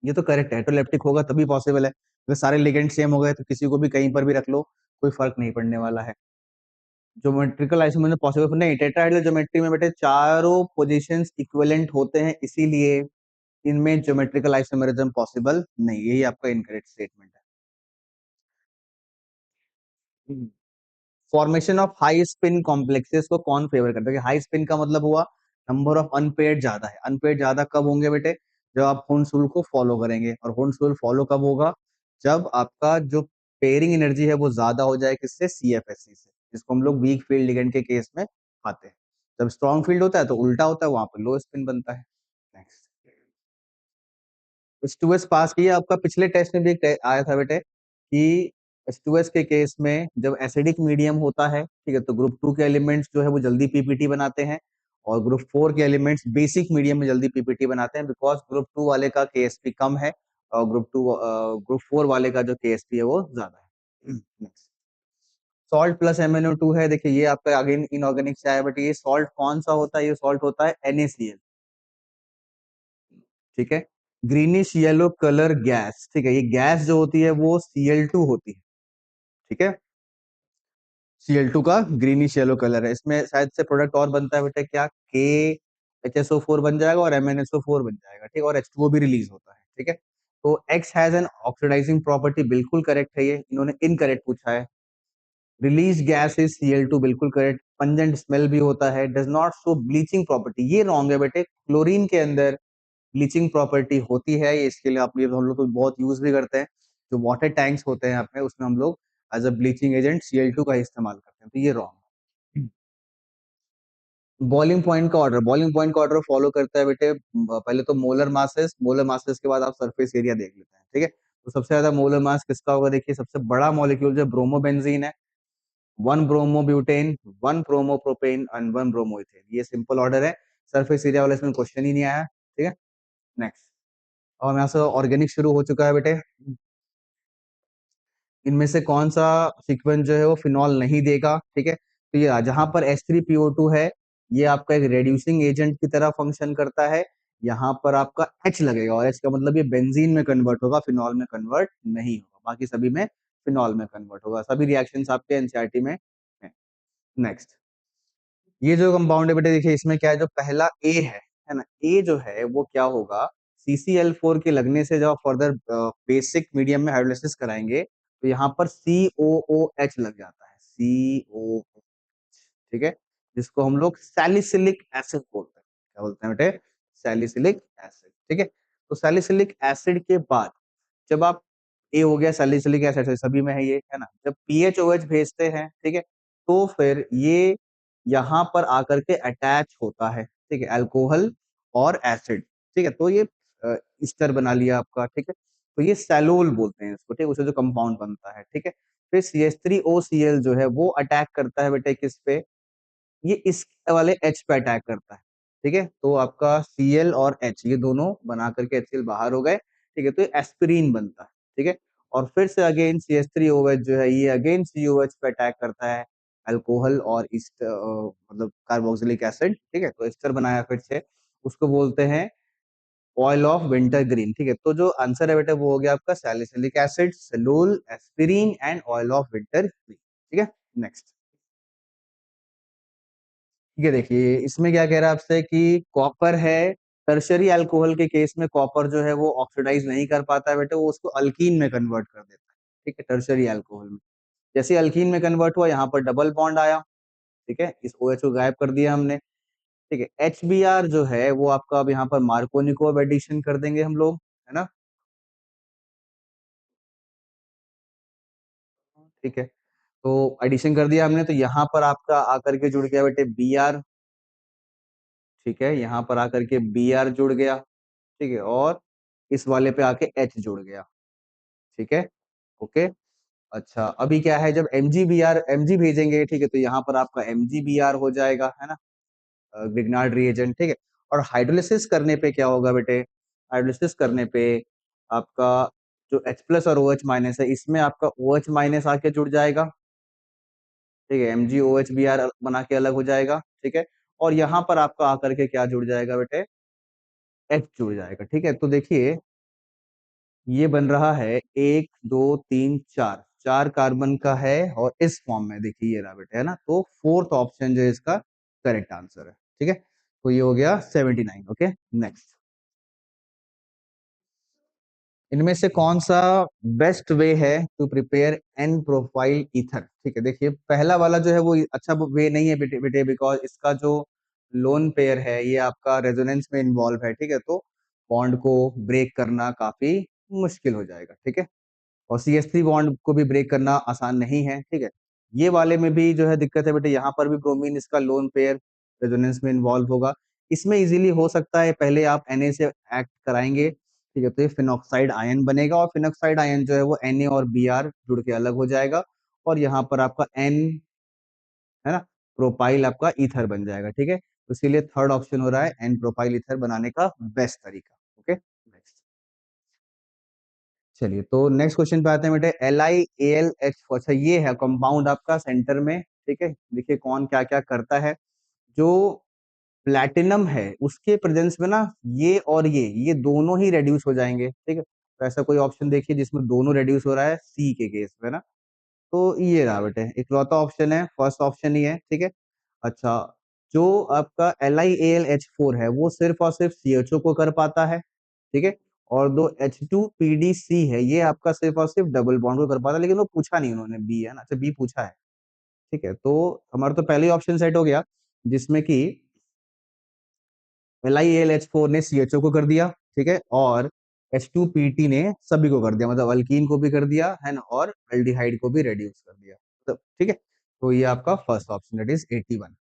ये तो करेक्ट है, हेटेरोलेप्टिक होगा तभी पॉसिबल है। अगर सारे लिगेंड सेम हो गए तो किसी को भी कहीं पर भी रख लो, कोई फर्क नहीं पड़ने वाला है। ज्योमेट्रिकल आइसोमरिज्म पॉसिबल नहीं, टेट्राहेड्रल ज्योमेट्री में बेटे चारों पोजीशंस इक्विवेलेंट होते हैं, इसीलिए इनमें ज्योमेट्रिकल आइसोमरिज्म पॉसिबल नहीं, यही आपका इनकरेक्ट स्टेटमेंट है। Formation of high spin complexes को कौन फेवर करता है? हाई स्पिन का मतलब हुआ नंबर ऑफ अनपेयर्ड ज्यादा है। अनपेयर्ड ज्यादा कब होंगे बेटे? जब आप हुंस रूल को फॉलो करेंगे, और हुंस रूल फॉलो कब होगा? जब आपका जो पेयरिंग एनर्जी है वो ज्यादा हो जाए, किससे? सीएफएससी से, जिसको हम लोग वीक फील्ड लिगेंड के केस में पाते हैं। जब स्ट्रॉन्ग फील्ड होता है तो उल्टा होता है, वहां पर लो स्पिन बनता है। नेक्स्ट, H2S पास किया, आपका पिछले टेस्ट में भी एक आया था बेटे कि H2S के केस में जब एसिडिक मीडियम होता है, ठीक है, तो ग्रुप 2 के एलिमेंट्स जो है वो जल्दी पीपीटी बनाते हैं, और ग्रुप 4 के एलिमेंट्स बेसिक मीडियम में जल्दी पीपीटी बनाते हैं, बिकॉज ग्रुप 2 वाले का केएसपी कम है, और ग्रुप 4 वाले का जो केएसपी है वो ज्यादा है। सॉल्ट प्लस MnO2 है, देखिए ये आपका अगेन इनऑर्गेनिक चाय, बट ये सॉल्ट कौन सा होता है? ये सॉल्ट होता है NaCl, ठीक है। ग्रीनिश येलो कलर गैस, ठीक है, ये गैस जो होती है वो Cl2 होती है, ठीक है। Cl2 का ग्रीनिश येलो कलर है, इसमें शायद से प्रोडक्ट और बनता है बेटा, क्या KHSO4 बन जाएगा और MnSO4 बन जाएगा, ठीक है, और H2O भी रिलीज होता है, ठीक है। तो X has an oxidising property, बिल्कुल करेक्ट है ये, इन्होंने इनकरेक्ट पूछा है। रिलीज गैस इज Cl2, बिल्कुल करेक्ट। पंजेंट स्मेल भी होता है, does not show bleaching property, ये रॉन्ग है बेटे। क्लोरीन के अंदर ब्लीचिंग प्रॉपर्टी होती है, ये इसके लिए आप, ये हम लोग तो बहुत यूज भी करते हैं। जो वाटर टैंक्स होते हैं अपने, उसमें हम लोग as a bleaching agent Cl2 का इस्तेमाल करते हैं, तो ये रॉन्ग है। बॉइलिंग पॉइंट का ऑर्डर, बॉइलिंग पॉइंट का ऑर्डर फॉलो करता है बेटे, पहले तो मोलर मासेस, मोलर मासेस के बाद आप सरफेस एरिया देख लेते हैं, ठीक है। तो सबसे ज्यादा मोलर मास किसका होगा? देखिए सबसे बड़ा मॉलिक्यूल जो ब्रोमोबेंजीन है, 1 ब्रोमोब्यूटेन, 1 ब्रोमोप्रोपेन एंड 1 ब्रोमोइथेन, ये सिंपल ऑर्डर है। सरफेस एरिया वाला इसमें क्वेश्चन ही नहीं आया, ठीक है। नेक्स्ट, और यहाँ से ऑर्गेनिक शुरू हो चुका है बेटे। इनमें से कौन सा सीक्वेंस जो है वो फिनॉल नहीं देगा? ठीक है, तो ये जहां पर H3PO2 है, ये आपका एक रेड्यूसिंग एजेंट की तरह फंक्शन करता है। यहाँ पर आपका H लगेगा, और H का मतलब ये बेंजीन में कन्वर्ट होगा, फिनॉल में कन्वर्ट नहीं होगा, बाकी सभी में फिनॉल में कन्वर्ट होगा। सभी रिएक्शंस आपके एनसीईआरटी में है। नेक्स्ट, ये जो कंपाउंड है बेटे, देखिए इसमें क्या है, जो पहला ए है ना, ए जो है वो क्या होगा? CCl4 के लगने से जब फर्दर बेसिक मीडियम में हाइड्रोलिसिस कराएंगे, तो यहाँ पर COOH लग जाता है, COOH, ठीक है, जिसको हम लोग सैलिसिलिक एसिड बोलते हैं। क्या बोलते हैं बेटे? सैलिसिलिक एसिड, ठीक है। तो सैलिसिलिक एसिड के बाद जब आप, ए हो गया सैलिसिलिक एसिड, सभी में है ये, है ना, जब PHOH भेजते हैं, ठीक है, तो फिर ये यहाँ पर आकर के अटैच होता है, ठीक है, अल्कोहल और एसिड, ठीक है, तो ये ईस्टर बना लिया आपका, ठीक है। तो ये सैलोल बोलते हैं इसको, ठीक है, उससे जो कंपाउंड बनता है, ठीक है। फिर CH3OCl जो है वो अटैक करता है बेटे किस पे? ये इस वाले H पे अटैक करता है, ठीक है। तो आपका Cl और H ये दोनों बना करके HCl बाहर हो गए, ठीक है, तो ये एस्पिरिन बनता है, ठीक है। और फिर से अगेन CH3OH जो है ये अगेन COH पे अटैक करता है, अल्कोहल और इस्ट मतलब कार्बोक्सिलिक एसिड, ठीक है, तो एस्टर बनाया फिर से, उसको बोलते हैं ऑयल ऑफ विंटर ग्रीन, ठीक है। तो जो आंसर है बेटा वो हो गया आपका salicylic acid, salol, aspirin and oil of wintergreen, ठीक है। नेक्स्ट, ठीक है, देखिए इसमें क्या कह रहा है आपसे कि कॉपर है, टर्शरी अल्कोहल के केस में कॉपर जो है वो ऑक्सीडाइज नहीं कर पाता है बेटे, वो उसको अल्कीन में कन्वर्ट कर देता है, ठीक है, टर्शरी अल्कोहल में। जैसे अल्कीन में कन्वर्ट हुआ, यहाँ पर डबल बॉन्ड आया, ठीक है, इस OH को गायब कर दिया हमने, ठीक है। HBr जो है वो आपका अब यहाँ पर मार्कोनिको एडिशन कर देंगे हम लोग, है ना, ठीक है। तो एडिशन कर दिया हमने, तो यहाँ पर आपका आकर के जुड़ गया बेटे Br, ठीक है, यहाँ पर आकर के Br जुड़ गया, ठीक है, और इस वाले पे आके H जुड़ गया, ठीक है, ओके। अच्छा, अभी क्या है, जब Mg भेजेंगे, ठीक है, तो यहाँ पर आपका MgBr हो जाएगा, है ना, ग्रिग्नार्ड रिएजेंट, ठीक है। और हाइड्रोलिसिस करने पे क्या होगा बेटे? हाइड्रोलिसिस करने पे आपका जो H प्लस और OH माइनस है, इसमें आपका OH माइनस आके जुड़ जाएगा, ठीक है, MgOH Br बना के अलग हो जाएगा, ठीक है। और यहाँ पर आपका आकर के क्या जुड़ जाएगा बेटे, H जुड़ जाएगा, ठीक है। तो देखिए ये बन रहा है 1 2 3 4, 4 कार्बन का है और इस फॉर्म में देखिए ये रहा बेटे, है ना। तो फोर्थ ऑप्शन जो है इसका करेक्ट आंसर है, ठीक है। तो ये हो गया 79। Okay, next. इनमें से कौन सा बेस्ट वे है to prepare an profile ether, ठीक है। देखिए पहला वाला जो है वो अच्छा वे नहीं है बेटे बेटे, बिकॉज इसका जो लोन पेयर है ये आपका रेजोनेंस में इन्वॉल्व है, ठीक है। तो बॉन्ड को ब्रेक करना काफी मुश्किल हो जाएगा, ठीक है। और CH3 बॉन्ड को भी ब्रेक करना आसान नहीं है, ठीक है। ये वाले में भी जो है दिक्कत है बेटे, यहाँ पर भी ब्रोमीन इसका लोन पेयर रेजोनेंस में इन्वॉल्व होगा। इसमें इजीली हो सकता है पहले आप Na से एक्ट कराएंगे, ठीक है। तो ये फिनॉक्साइड आयन बनेगा और फिनॉक्साइड आयन जो है वो Na और Br जुड़ के अलग हो जाएगा और यहाँ पर आपका N, है ना, प्रोपाइल आपका ईथर बन जाएगा, ठीक है। तो इसीलिए थर्ड ऑप्शन हो रहा है एन प्रोपाइल ईथर बनाने का बेस्ट तरीका। Okay, next. चलिए तो नेक्स्ट क्वेश्चन पे आते हैं बेटे, LiAlH। अच्छा ये है कंपाउंड आपका सेंटर में, ठीक है। देखिए कौन क्या क्या करता है। जो प्लैटिनम है उसके प्रेजेंस में ना ये और ये दोनों ही रेड्यूस हो जाएंगे, ठीक है। तो ऐसा कोई ऑप्शन देखिए जिसमें दोनों रेड्यूस हो रहा है, सी के केस में ना। तो ये रहा बेटे इकलौता ऑप्शन है, फर्स्ट ऑप्शन ही है, ठीक है। अच्छा, जो आपका LiAlH4 है वो सिर्फ और सिर्फ CHO को कर पाता है, ठीक है। और दो H2PDC है ये आपका सिर्फ और सिर्फ डबल बॉन्ड को कर पाता है, लेकिन वो पूछा नहीं उन्होंने, बी है ना। अच्छा बी पूछा है, ठीक है। तो हमारा तो पहले ही ऑप्शन सेट हो गया जिसमें कि LiAlH4 ने CHO को कर दिया, ठीक है। और H2PT ने सभी को कर दिया, मतलब अल्कीन को भी कर दिया है ना, और एल्डिहाइड को भी रेड्यूस कर दिया, तो ठीक है। तो ये आपका first option that is 81।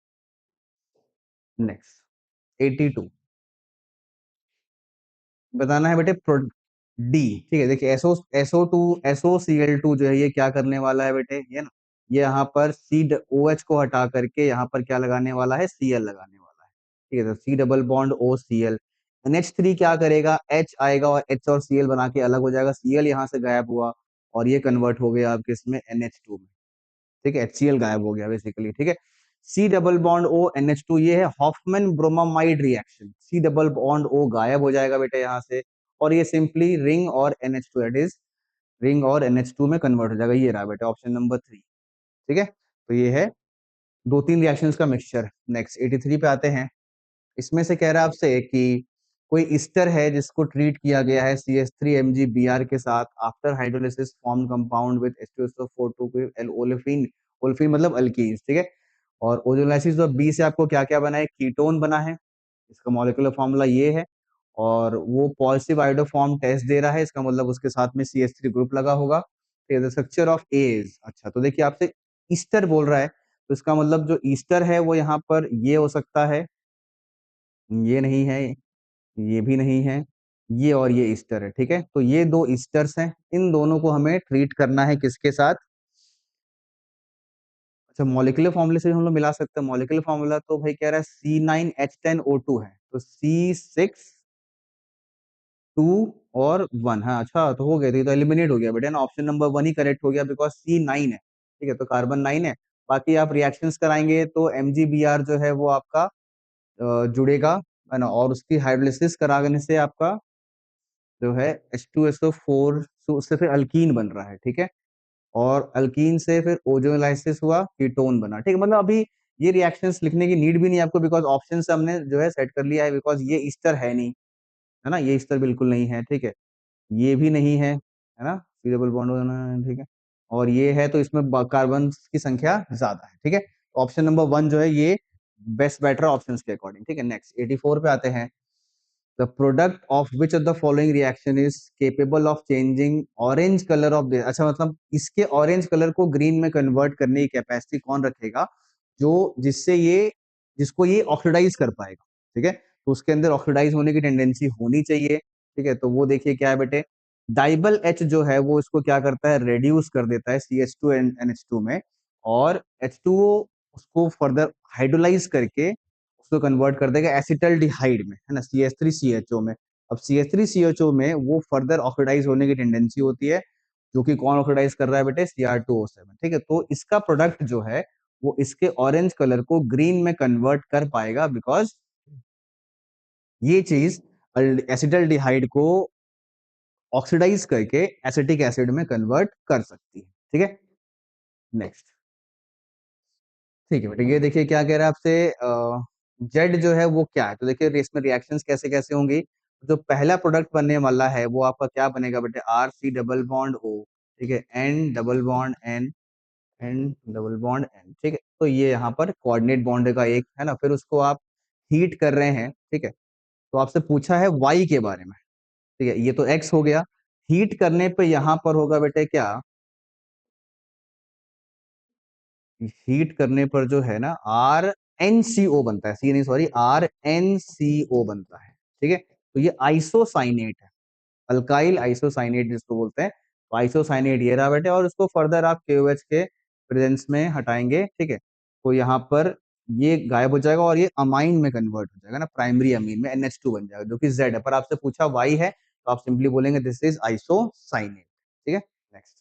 Next 82 बताना है बेटे, डी, ठीक है। देखिए SO2 जो है ये क्या करने वाला है बेटे, ये ना, ये यहाँ पर OH को हटा करके यहाँ पर क्या लगाने वाला है, Cl लगाने वाला है, ठीक है। तो C double bond OCl, NH3 क्या करेगा, H आएगा और H और Cl बना के अलग हो जाएगा, Cl यहाँ से गायब हुआ और ये कन्वर्ट हो गया आपके इसमें NH2 में, ठीक है। HCl गायब हो गया बेसिकली, ठीक है। C double bond O NH2 ये है Hofmann bromamide reaction, C double bond O गायब हो जाएगा बेटे यहाँ से और ये सिंपली रिंग और NH2 दैट इज रिंग और NH2 में कन्वर्ट हो जाएगा। ये रहा बेटे ऑप्शन नंबर 3, ठीक है। तो ये है दो तीन रिएक्शंस का मिक्सचर। नेक्स्ट 83 पे आते हैं। इसमें से कह रहा है आपसे कि कोई ईस्टर है जिसको ट्रीट किया गया है CH3 Mg Br के साथ after hydrolysis form compound with H2SO4 olefin, olefin मतलब अल्कीन्स, ठीक है। और ओजोलाइसिस और बी से आपको क्या क्या बना है, कीटोन बना है, इसका मॉलिक्यूलर फॉर्मूला ये है। और वो पॉजिटिव आयोडोफॉर्म टेस्ट दे रहा है, इसका मतलब उसके साथ में CH3 ग्रुप लगा होगा। द स्ट्रक्चर ऑफ एज, अच्छा तो देखिए आपसे ईस्टर बोल रहा है, तो इसका मतलब जो ईस्टर है वो यहाँ पर ये हो सकता है, ये नहीं है, ये भी नहीं है, ये और ये ईस्टर है, ठीक है। तो ये दो ईस्टर्स हैं, इन दोनों को हमें ट्रीट करना है किसके साथ। अच्छा मॉलिक्यूलर फॉर्मूले से हम लोग मिला सकते हैं, मॉलिक्यूलर फॉर्मूला तो भाई कह रहा है C9H10O2 है, तो C6 2 और 1, हाँ अच्छा तो हो गया, तो ये तो एलिमिनेट हो गया बेटा ना, ऑप्शन नंबर 1 ही करेक्ट हो गया बिकॉज C9 है, ठीक है। तो कार्बन 9 है, बाकी आप रिएक्शंस कराएंगे तो MgBr जो है वो आपका जुड़ेगा, है ना। और उसकी हाइड्रोलिसिस कराने से आपका जो है H2SO4 उससे फिर अल्कीन बन रहा है, ठीक है। और अल्कीन से फिर ओजोलाइसिस हुआ, कीटोन बना, ठीक है। मतलब अभी ये रिएक्शंस लिखने की नीड भी नहीं आपको बिकॉज ऑप्शन से हमने जो है सेट कर लिया है, बिकॉज ये ईस्टर है नहीं, है ना, ये ईस्टर बिल्कुल नहीं है, ठीक है। ये भी नहीं है ना, सी डबल बॉन्ड, ठीक है। और ये है तो इसमें कार्बन की संख्या ज्यादा है, ठीक है। ऑप्शन नंबर 1 जो है ये बेस्ट बेटर ऑप्शंस के अकॉर्डिंग, ठीक है। नेक्स्ट 84 पे आते हैं। The product of which of the following reaction is capable of changing orange color of the, अच्छा मतलब इसके ऑरेंज कलर को ग्रीन में कन्वर्ट करने की कैपेसिटी कौन रखेगा, जो जिससे ये जिसको ये ऑक्सीडाइज कर पाएगा, ठीक है। तो उसके अंदर ऑक्सीडाइज होने की टेंडेंसी होनी चाहिए, ठीक है। तो वो देखिए क्या है बेटे, डाइबल H जो है वो इसको क्या करता है, रेड्यूस कर देता है CH2 NH2 में, और H2O उसको फर्दर हाइड्रोलाइज करके उसको कन्वर्ट कर देगा एसिटल्डिहाइड में, है ना, CH3CHO में। अब CH3CHO में वो फर्दर ऑक्सीडाइज होने की टेंडेंसी होती है, जो कि कौन ऑक्सीडाइज कर रहा है बेटे, Cr2O7, ठीक है। तो इसका प्रोडक्ट जो है वो इसके ऑरेंज कलर को ग्रीन में कन्वर्ट कर पाएगा, बिकॉज ये चीज एसिटल्डिहाइड को ऑक्सीडाइज करके एसिटिक एसिड में कन्वर्ट कर सकती है। ठीक है, नेक्स्ट। ठीक है बेटा, ये देखिए क्या कह रहा है आपसे, जेड जो है वो क्या है, तो देखिए इसमें रिएक्शंस कैसे कैसे होंगी। जो पहला प्रोडक्ट बनने वाला है वो आपका क्या बनेगा बेटे, R C double bond O, ठीक है, N double bond N, N double bond N, ठीक है। तो ये यहाँ पर कोऑर्डिनेट बॉन्ड का एक है ना, फिर उसको आप हीट कर रहे हैं, ठीक है। तो आपसे पूछा है वाई के बारे में, ठीक है, ये तो एक्स हो गया। हीट करने पे यहाँ पर होगा बेटे क्या, हीट करने पर जो है ना आर एन सी ओ बनता है, सी नहीं सॉरी, आर एन सी ओ बनता है, ठीक है। तो ये आइसोसाइनेट है, अल्काइल आइसोसाइनेट जिसको बोलते हैं। तो आइसोसाइनेट ये रहा बेटे, और उसको फर्दर आप KOH के प्रेजेंस में हटाएंगे, ठीक है। तो यहाँ पर ये गायब हो जाएगा और ये अमाइन में कन्वर्ट हो जाएगा ना, प्राइमरी अमीन में NH2 बन जाएगा, जो कि Z है। पर आपसे पूछा Y है तो आप सिंपली बोलेंगे दिस इज आइसोसाइनेट, ठीक है। नेक्स्ट,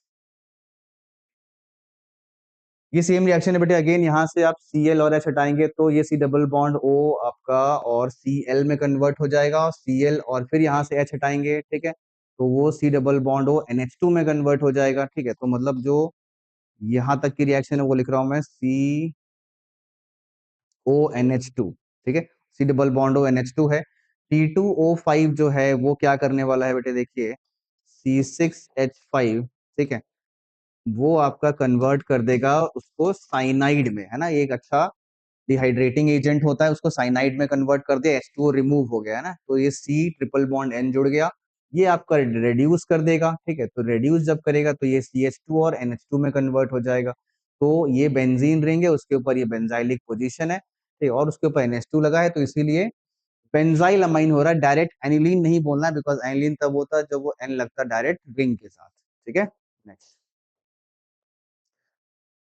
ये सेम रिएक्शन है बेटे, अगेन यहाँ से आप Cl और H हटाएंगे तो ये C डबल बॉन्ड O आपका और Cl में कन्वर्ट हो जाएगा, और Cl और फिर यहाँ से H हटाएंगे, ठीक है, तो वो C double bond O NH2 में कन्वर्ट हो जाएगा, ठीक है। तो मतलब जो यहाँ तक की रिएक्शन है वो लिख रहा हूं मैं, CONH2, ठीक है, C double bond O NH2 है। T2O5 जो है वो क्या करने वाला है बेटे, देखिए C6H5, ठीक है, वो आपका कन्वर्ट कर देगा उसको साइनाइड में, है ना, ये एक अच्छा डिहाइड्रेटिंग एजेंट होता है, उसको साइनाइड में कन्वर्ट कर दिया, H2O रिमूव हो गया है ना, तो ये C ट्रिपल बॉन्ड N जुड़ गया, ये आपका रेड्यूस कर देगा, ठीक है। तो रेड्यूस जब करेगा तो ये CH2 और NH2 में कन्वर्ट हो जाएगा। तो ये बेंजीन रिंग है, उसके ऊपर ये बेंजाइलिक पोजीशन है, ठीक है, और उसके ऊपर NH2 लगा है, तो इसीलिए बेंजाइल अमाइन हो रहा है, डायरेक्ट एनिलीन नहीं बोलना है, बिकॉज एनिलीन तब होता है जब वो N लगता है डायरेक्ट रिंग के साथ, ठीक है। Next,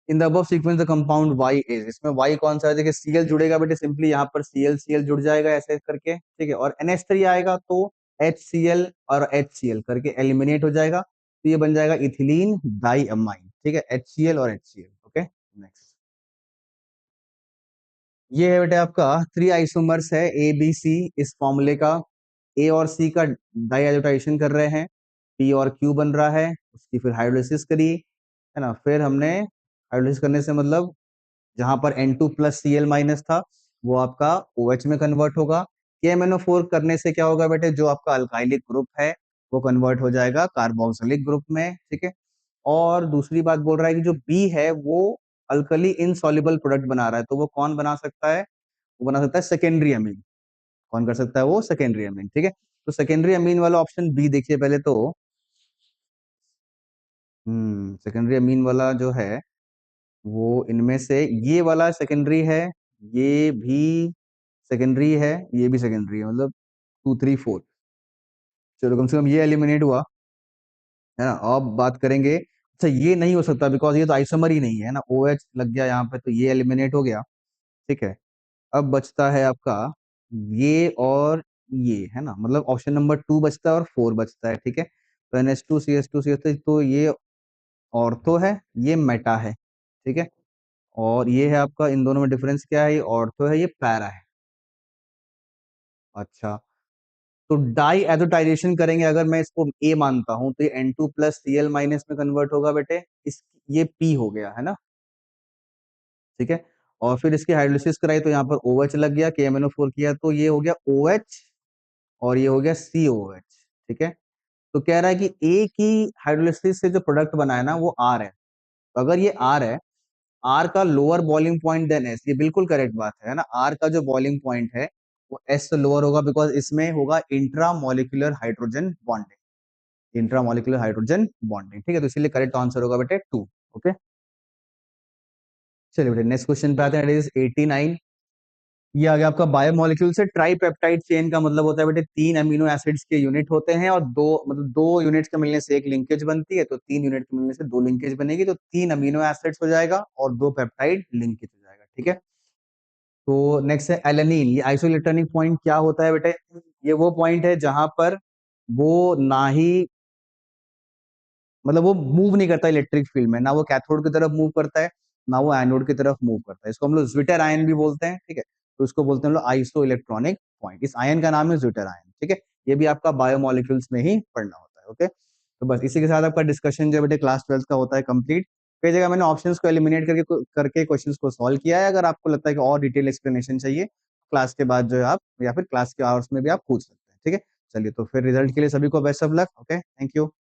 in the above sequence the compound Y is, इसमें वाई कौन सा है, देखिए Cl जुड़ेगा बेटे, सिंपली यहाँ पर Cl जुड़ जाएगा ऐसे करके, ठीक है, और NH3 आएगा तो HCl और HCl करके एलिमिनेट हो जाएगा, तो ये बन जाएगा इथिलीन डाई अमाइन, ठीक है, HCl और HCl, ओके। नेक्स्ट, ये है बेटे आपका 3 आइसोमर्स है ABC, इस फॉर्मूले का A और C का डाइहाइड्रोटाइजेशन कर रहे हैं, P और Q बन रहा है, उसकी फिर हाइड्रोलिसिस करी, है ना, फिर हमने हाइड्रोलिसिस करने से मतलब जहां पर N2 प्लस Cl माइनस था वो आपका OH में कन्वर्ट होगा। KMnO4 करने से क्या होगा बेटे, जो आपका अल्काइलिक ग्रुप है वो कन्वर्ट हो जाएगा कार्बोक्सिलिक ग्रुप में, ठीक है। और दूसरी बात बोल रहा है कि जो B है वो अल्कली इनसॉल्युबल प्रोडक्ट बना रहा है, तो वो कौन बना सकता है, वो बना सकता है सेकेंडरी अमीन। कौन कर सकता है, वो सेकेंडरी अमीन, ठीक है। तो सेकेंडरी अमीन वाला ऑप्शन बी देखिए पहले तो, सेकेंडरी अमीन वाला जो है वो इनमें से ये वाला सेकेंडरी है, ये भी सेकेंडरी है, ये भी सेकेंडरी है, मतलब 2 3 4, चलो कम से कम ये एलिमिनेट हुआ, है ना। अब बात करेंगे, अच्छा ये नहीं हो सकता बिकॉज ये तो आइसोमर ही नहीं है ना, OH लग गया यहाँ पे, तो ये एलिमिनेट हो गया, ठीक है। अब बचता है आपका ये और ये, है ना, मतलब ऑप्शन नंबर 2 बचता है और 4 बचता है, ठीक है। तो NH2 CH2 तो ये ऑर्थो है, ये मेटा है, ठीक है। और ये है आपका, इन दोनों में डिफरेंस क्या है, ये ऑर्थो है, ये पैरा है। अच्छा, तो डाई एजोटाइजेशन करेंगे अगर मैं इसको ए मानता हूं तो ये N2 प्लस Cl माइनस में कन्वर्ट होगा बेटे, इस ये P हो गया है ना, ठीक है। और फिर इसकी हाइड्रोलिसिस कराई तो यहाँ पर OH लग गया, KMnO4 किया तो ये हो गया OH और ये हो गया COH, ठीक है। तो कह रहा है कि A की हाइड्रोलिसिस से जो प्रोडक्ट बना है ना वो R है, तो अगर ये R है, आर का lower boiling point then S, ये बिल्कुल करेक्ट बात है ना, आर का जो बॉइलिंग पॉइंट है वो एस से लोअर होगा, बिकॉज इसमें होगा intra molecular hydrogen bonding, intra molecular hydrogen bonding, ठीक है। तो इसलिए करेक्ट आंसर होगा बेटे 2, ओके। चलिए बेटे नेक्स्ट क्वेश्चन पे आते हैं, इट इज 89। ये आ गया आपका, बायोमोलिक्यूल से ट्राइपेप्टाइड चेन का मतलब होता है बेटे 3 अमीनो एसिड्स के यूनिट होते हैं, और दो मतलब 2 यूनिट्स के मिलने से एक लिंकेज बनती है, तो 3 यूनिट के मिलने से 2 लिंकेज बनेगी, तो 3 अमीनो एसिड्स हो जाएगा और 2 पेप्टाइड लिंकेज हो जाएगा, ठीक है। तो नेक्स्ट है एलेनिन, ये आइसोइलेक्ट्रॉनिक पॉइंट क्या होता है बेटे, ये वो पॉइंट है जहां पर वो ना ही मतलब वो मूव नहीं करता इलेक्ट्रिक फील्ड में, ना वो कैथोड की तरफ मूव करता है, ना वो एनोड की तरफ मूव करता है। इसको हम लोग ज्विटर आयन भी बोलते हैं, ठीक है। तो इसको बोलते हैं हम लोग आइसो इलेक्ट्रॉनिक पॉइंट। इस आयन का नाम है ज्विटर आयन, ठीक है। ये भी आपका बायोमोलिक्यूल्स में ही पढ़ना होता है, ओके। तो बस इसी के साथ आपका डिस्कशन जो बेटे क्लास 12 का होता है कंप्लीट। कई जगह मैंने ऑप्शंस को एलिमिनेट करके क्वेश्चंस को सॉल्व किया है। अगर आपको लगता है कि और डिटेल एक्सप्लेनेशन चाहिए, क्लास के बाद जो है आप या फिर क्लास के आवर्स में भी आप पूछ सकते हैं, ठीक है। चलिए, तो फिर रिजल्ट के लिए सभी को best of luck, okay, thank you.